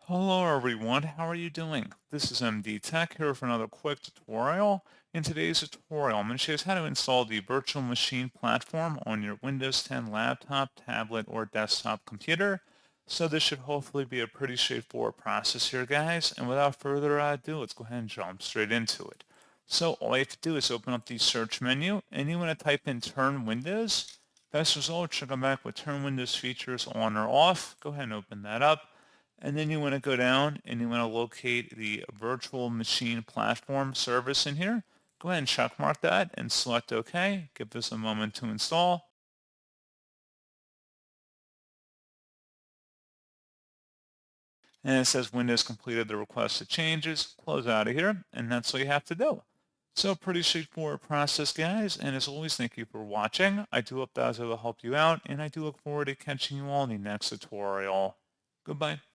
Hello everyone, how are you doing? This is MD Tech here for another quick tutorial. In today's tutorial, I'm going to show you how to install the virtual machine platform on your Windows 10 laptop, tablet, or desktop computer. So this should hopefully be a pretty straightforward process here, guys. And without further ado, let's go ahead and jump straight into it. So all you have to do is open up the search menu, and you want to type in Turn Windows. Best result should come back with Turn Windows features on or off. Go ahead and open that up. And then you want to go down and you want to locate the virtual machine platform service in here. Go ahead and check mark that and select OK. Give this a moment to install. And it says Windows completed the requested changes. Close out of here. And that's all you have to do. So pretty straightforward process, guys. And as always, thank you for watching. I do hope that was able to help you out. And I do look forward to catching you all in the next tutorial. Goodbye.